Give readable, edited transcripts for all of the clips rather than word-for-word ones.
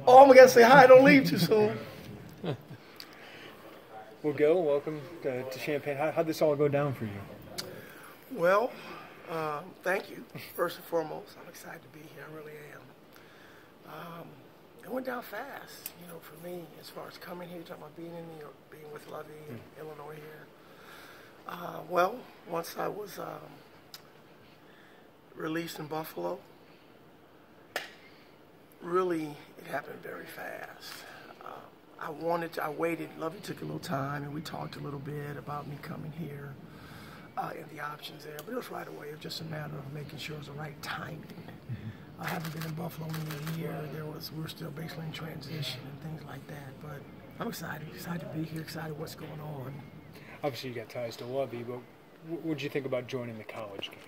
Oh, I gotta say hi. Don't leave too soon. Well, Gill, welcome to Champaign. How'd this all go down for you? Well, thank you. First and foremost, I'm excited to be here. I really am. It went down fast, you know, for me, as far as coming here, talking about being in New York, being with Lovey in Illinois here. Well, once I was released in Buffalo, really, it happened very fast. I waited. Lovey took a little time, and we talked a little bit about me coming here and the options there. But it was right away. It was just a matter of making sure it was the right timing. I haven't been in Buffalo in a year. We were still basically in transition and things like that. But I'm excited to be here, excited what's going on. Obviously, you got ties to Lovey, but what did you think about joining the college game?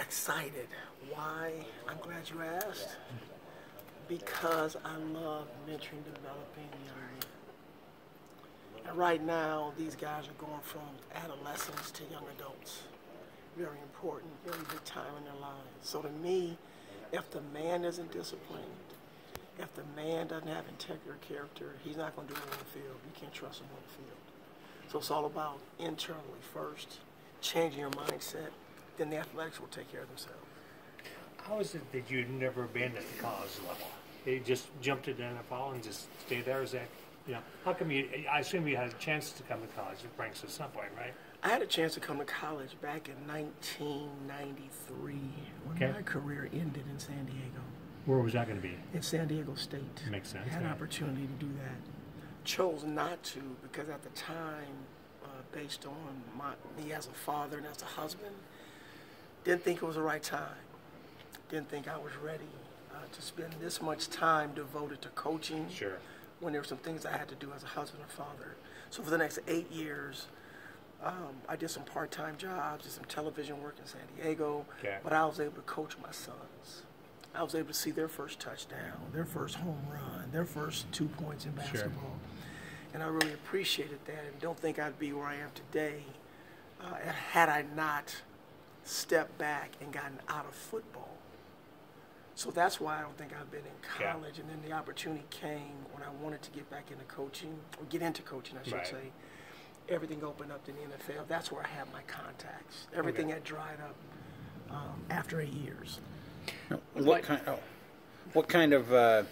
Excited. Why? I'm glad you asked. Because I love mentoring, developing young men. And right now, these guys are going from adolescents to young adults. Very important, very big time in their lives. So to me, if the man isn't disciplined, if the man doesn't have integrity or character, he's not going to do it on the field. You can't trust him on the field. So it's all about internally first, changing your mindset, then the athletics will take care of themselves. How is it that you've never been at the college level? You just jumped to the NFL and just stay there? Is that, how come I assume you had a chance to come to college at Franks at some point, right? I had a chance to come to college back in 1993 when my career ended in San Diego. Where was that going to be? In San Diego State. Makes sense. I had an opportunity to do that. Chose not to because at the time, based on me as a father and as a husband, didn't think it was the right time. Didn't think I was ready to spend this much time devoted to coaching. Sure. When there were some things I had to do as a husband and father. So for the next 8 years, I did some part-time jobs, did some television work in San Diego, but I was able to coach my sons. I was able to see their first touchdown, their first home run, their first 2 points in basketball. Sure. And I really appreciated that and don't think I'd be where I am today had I not stepped back and gotten out of football. So that's why I don't think I've been in college. And then the opportunity came when I wanted to get back into coaching, or get into coaching, I should say. Everything opened up in the NFL. That's where I have my contacts. Everything had dried up after 8 years. What kind of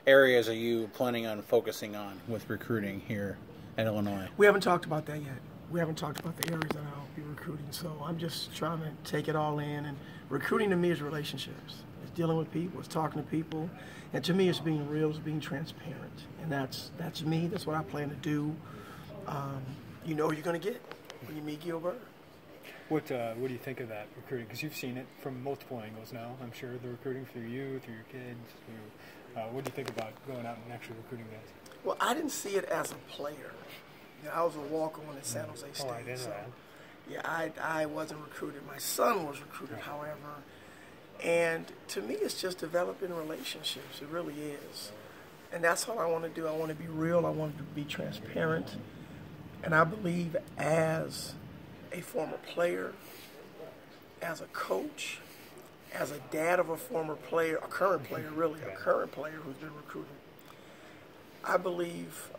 areas are you planning on focusing on with recruiting here at Illinois? We haven't talked about that yet. We haven't talked about the areas that I'll be recruiting. So I'm just trying to take it all in. And recruiting to me is relationships. It's dealing with people. It's talking to people. And to me, it's being real. It's being transparent. And that's me. That's what I plan to do. You know who you're going to get when you meet Gill Byrd. What do you think of that recruiting? Because you've seen it from multiple angles now. I'm sure the recruiting through you, through your kids. What do you think about going out and actually recruiting guys? Well, I didn't see it as a player. I was a walk-on at San Jose State. I didn't know that. Yeah, I wasn't recruited. My son was recruited, however. And to me, it's just developing relationships. It really is. And that's all I want to do. I want to be real. I want to be transparent. And I believe as a former player, as a coach, as a dad of a former player, a current player really, a current player who's been recruited, I believe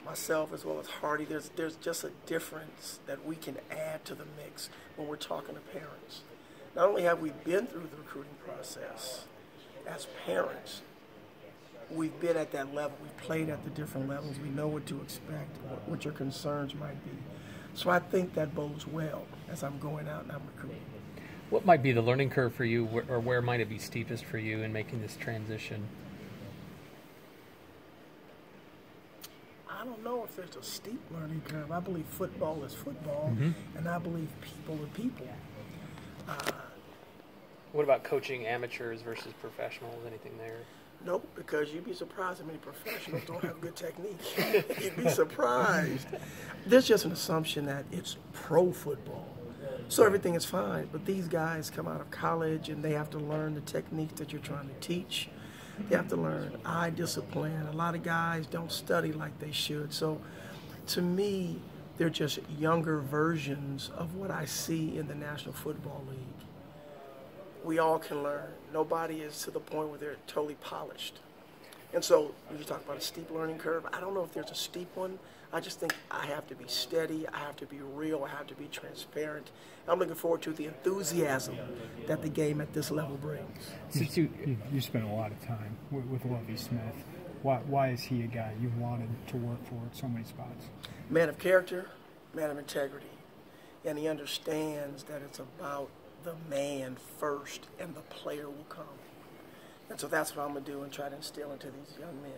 myself as well as Hardy, there's just a difference that we can add to the mix when we're talking to parents. Not only have we been through the recruiting process as parents, we've been at that level. We've played at the different levels. We know what to expect, what your concerns might be. So I think that bodes well as I'm going out and I'm recruiting. What might be the learning curve for you, or where might it be steepest for you in making this transition? I don't know if there's a steep learning curve. I believe football is football, and I believe people are people. What about coaching amateurs versus professionals? Anything there? Nope, because you'd be surprised how many professionals don't have good technique. You'd be surprised. There's just an assumption that it's pro football. So everything is fine, but these guys come out of college and they have to learn the techniques that you're trying to teach. They have to learn eye discipline. A lot of guys don't study like they should. So to me, they're just younger versions of what I see in the National Football League. we all can learn. Nobody is to the point where they're totally polished. And so when you talk about a steep learning curve, I don't know if there's a steep one. I just think I have to be steady, I have to be real, I have to be transparent. I'm looking forward to the enthusiasm that the game at this level brings. Since you spent a lot of time with Lovie Smith, why is he a guy you wanted to work for at so many spots? Man of character, man of integrity. And he understands that it's about the man first and the player will come. And so that's what I'm going to do and try to instill into these young men.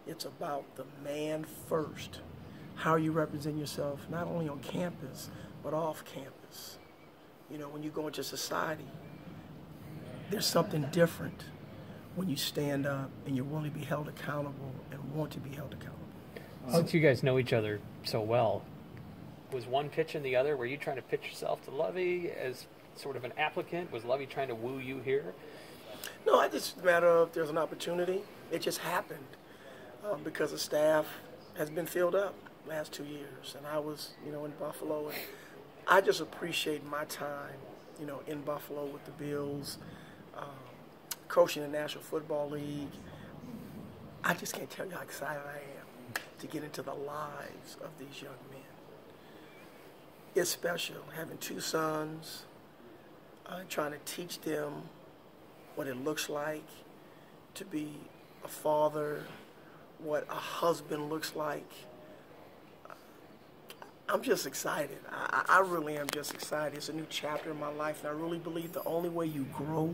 It's about the man first. How you represent yourself, not only on campus, but off campus. You know, when you go into society, there's something different when you stand up and you're willing to be held accountable and want to be held accountable. Since you guys know each other so well, was one pitching the other? Were you trying to pitch yourself to Lovie as sort of an applicant? Was Lovie trying to woo you here? No, it's just a matter of there's an opportunity. It just happened because the staff has been filled up last 2 years, and I was, you know, in Buffalo, and I just appreciate my time, you know, in Buffalo with the Bills, coaching the National Football League. I just can't tell you how excited I am to get into the lives of these young men. It's special having 2 sons, trying to teach them what it looks like to be a father, what a husband looks like. I'm just excited. I really am just excited. It's a new chapter in my life, and I really believe the only way you grow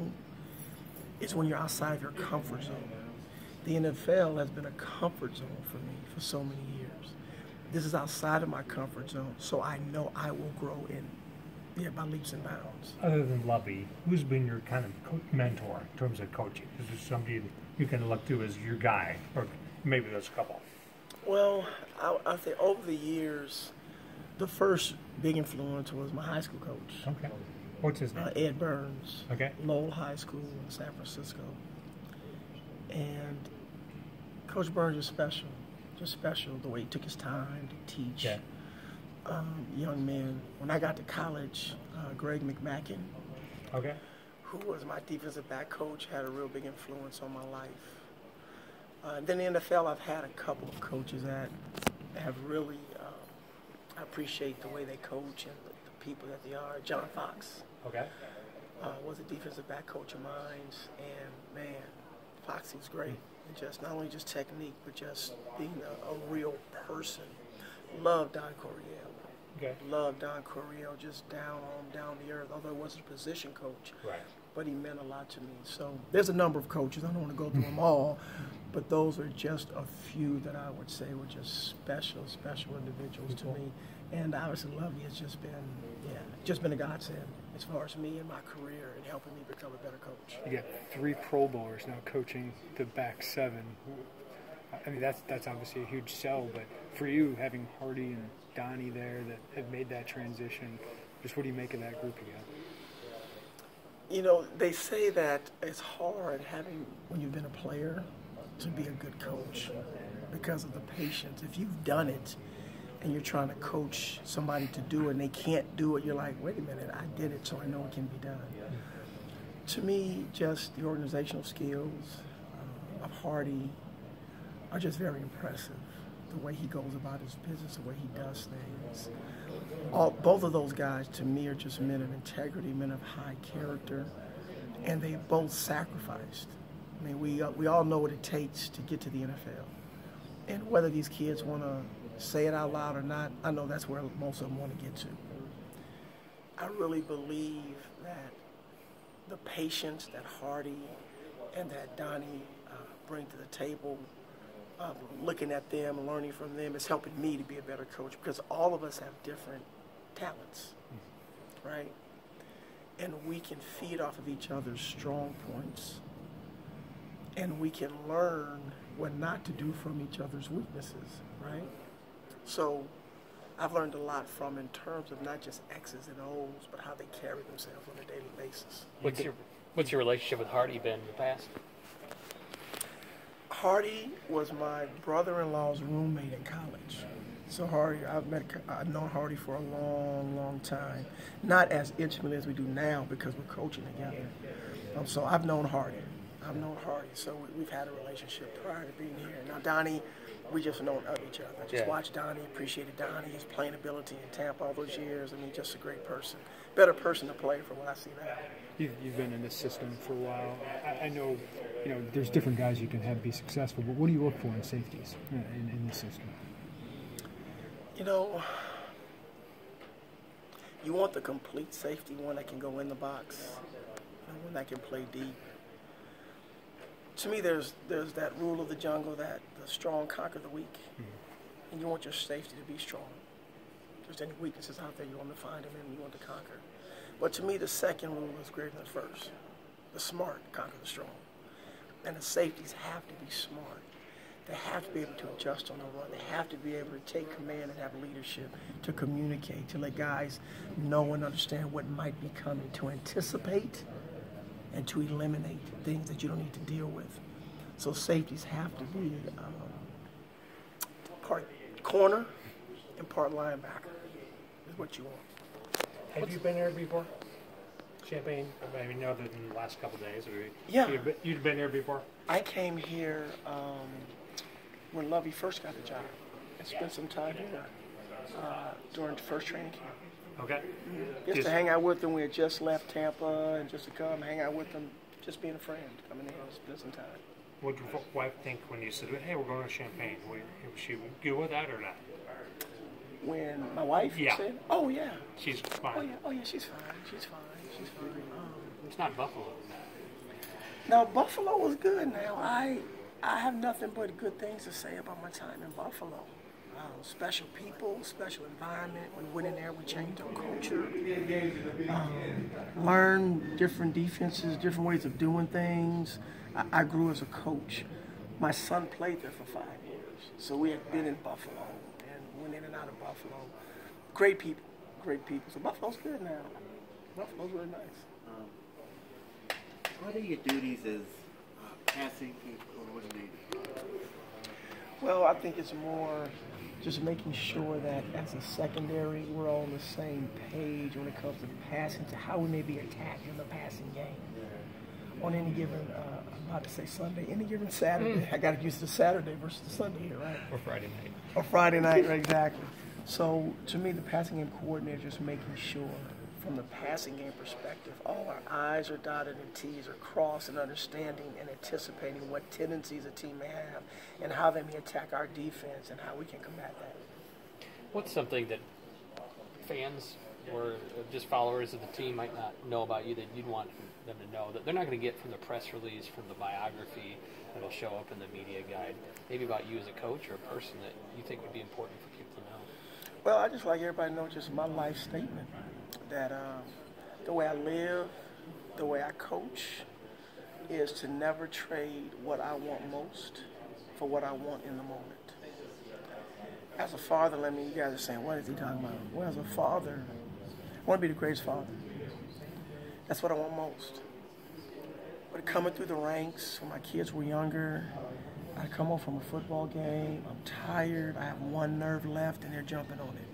is when you're outside of your comfort zone. The NFL has been a comfort zone for me for so many years. This is outside of my comfort zone, so I know I will grow by leaps and bounds. Other than Lovie, who's been your kind of mentor in terms of coaching? Is there somebody you can look to as your guy, or maybe there's a couple? Well, I think over the years, the first big influence was my high school coach. Okay. What's his name? Ed Burns. Okay. Lowell High School in San Francisco. And Coach Burns is special. Just special the way he took his time to teach young men. When I got to college, Greg McMackin, who was my defensive back coach, had a real big influence on my life. Then in the NFL, I've had a couple of coaches that have really, I appreciate the way they coach and the people that they are. John Fox was a defensive back coach of mine, and man, Foxy was great. And just not only just technique, but just being a real person. Love Don Coryell. Love Don Coryell, just down the earth, although he wasn't a position coach. Right. But he meant a lot to me. So there's a number of coaches. I don't want to go through them all, but those are just a few that I would say were just special individuals to me. And obviously Lovie has just been a godsend as far as me and my career and helping me become a better coach. You got 3 Pro Bowlers now coaching the back 7. I mean, that's obviously a huge sell, but for you, having Hardy and Donnie there that have made that transition, just what do you make of that group again? You know, they say that it's hard when you've been a player, to be a good coach because of the patience. If you've done it and you're trying to coach somebody to do it and they can't do it, you're like, wait a minute, I did it, so I know it can be done. To me, just the organizational skills of Hardy are just very impressive. The way he goes about his business, the way he does things. Both of those guys, to me, are just men of integrity, men of high character, and they both sacrificed. I mean, we all know what it takes to get to the NFL. And whether these kids want to say it out loud or not, I know that's where most of them want to get to. I really believe that the patience that Hardy and that Donnie bring to the table, looking at them and learning from them, is helping me to be a better coach because all of us have different talents, right? And we can feed off of each other's strong points, and we can learn what not to do from each other's weaknesses, right? So I've learned a lot from in terms of not just X's and O's, but how they carry themselves on a daily basis. What's your relationship with Hardy been in the past? Hardy was my brother-in-law's roommate in college. So Hardy, I've known Hardy for a long, long time. Not as intimately as we do now because we're coaching together. So I've known Hardy. So we've had a relationship prior to being here. Now Donnie, we just known of each other. I just watched Donnie, appreciated Donnie, his playing ability in Tampa all those years. I mean, just a great person. Better person to play for what I see now. You've been in this system for a while. I know, there's different guys you can have be successful, but what do you look for in safeties in this system? You want the complete safety, one that can go in the box, one that can play deep. To me, there's that rule of the jungle that the strong conquer the weak, and you want your safety to be strong. If there's any weaknesses out there, you want to find them and you want to conquer. But to me, the second rule is greater than the first. The smart conquer the strong. And the safeties have to be smart. They have to be able to adjust on the run. They have to be able to take command and have leadership, to communicate, to let guys know and understand what might be coming, to anticipate and to eliminate things that you don't need to deal with. So safeties have to be part corner and part linebacker is what you want. Have you been there before? Champaign? I mean, other than the last couple of days? Yeah. You'd been there before? I came here when Lovey first got the job and spent some time here during the first training camp. Okay. Just to hang out with them. We had just left Tampa and just to come hang out with them, just being a friend, coming in and spend some time. What did your wife think when you said, hey, we're going to Champaign? Was she good with that or not? When my wife said, oh, yeah. She's fine. Oh, yeah, she's fine. She's fine. It's not Buffalo. No, Buffalo was good now. I have nothing but good things to say about my time in Buffalo. Special people, special environment. We went in there, we changed our culture. Learned different defenses, different ways of doing things. I grew as a coach. My son played there for 5 years. So we had been in Buffalo and went in and out of Buffalo. Great people. So Buffalo's good now. Buffalo's really nice. What are your duties as passing coordinator? Well, I think it's more just making sure that as a secondary, we're all on the same page when it comes to passing, to how we may be attacked in the passing game. On any given, I'm about to say Sunday, any given Saturday. I got to use the Saturday versus the Sunday here, right? Or Friday night. Or Friday night, right, exactly. So to me, the passing game coordinator is just making sure, from the passing game perspective, all our I's are dotted and T's are crossed, and understanding and anticipating what tendencies a team may have and how they may attack our defense and how we can combat that. What's something that fans or just followers of the team might not know about you that you'd want them to know that they're not going to get from the press release, from the biography that'll show up in the media guide, maybe about you as a coach or a person that you think would be important for people to know? Well, I just like everybody to know just my life statement, that the way I live, the way I coach, is to never trade what I want most for what I want in the moment. As a father, you guys are saying, what is he talking about? Well, as a father, I want to be the greatest father. That's what I want most. But coming through the ranks when my kids were younger, I come home from a football game, I'm tired, I have one nerve left, and they're jumping on it.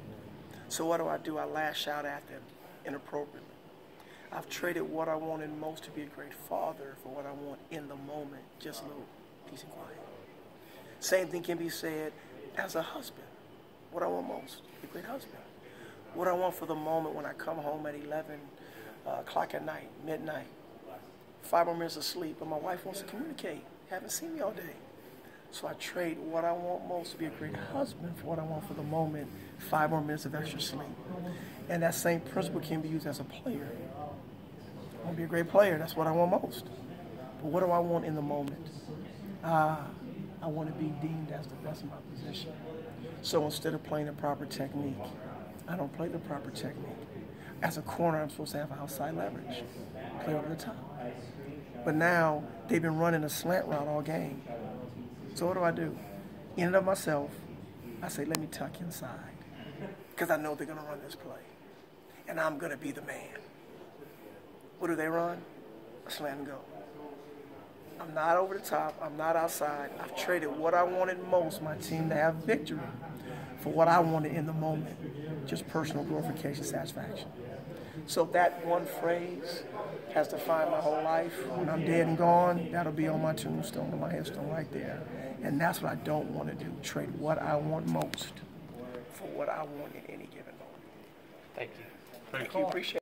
So what do? I lash out at them inappropriately. I've traded what I wanted most to be a great father for what I want in the moment, just a little peace and quiet. Same thing can be said as a husband. What I want most, a great husband. What I want for the moment when I come home at 11 o'clock at night, midnight, 5 more minutes of sleep, but my wife wants to communicate, haven't seen me all day. So I trade what I want most to be a great husband for what I want for the moment, 5 more minutes of extra sleep. And that same principle can be used as a player. I want to be a great player, that's what I want most. But what do I want in the moment? I want to be deemed as the best in my position. So instead of playing the proper technique, I don't play the proper technique. As a corner, I'm supposed to have outside leverage, play over the top. But now, they've been running a slant route all game. So what do? In and of myself, I say, let me tuck inside. Because I know they're going to run this play. And I'm going to be the man. What do they run? A slant and go. I'm not over the top. I'm not outside. I've traded what I wanted most, my team to have victory, for what I wanted in the moment, just personal glorification, satisfaction. So that one phrase has defined my whole life. When I'm dead and gone, that'll be on my tombstone, on my headstone right there. And that's what I don't want to do, trade what I want most for what I want in any given moment. Thank you. Thank you. Appreciate it.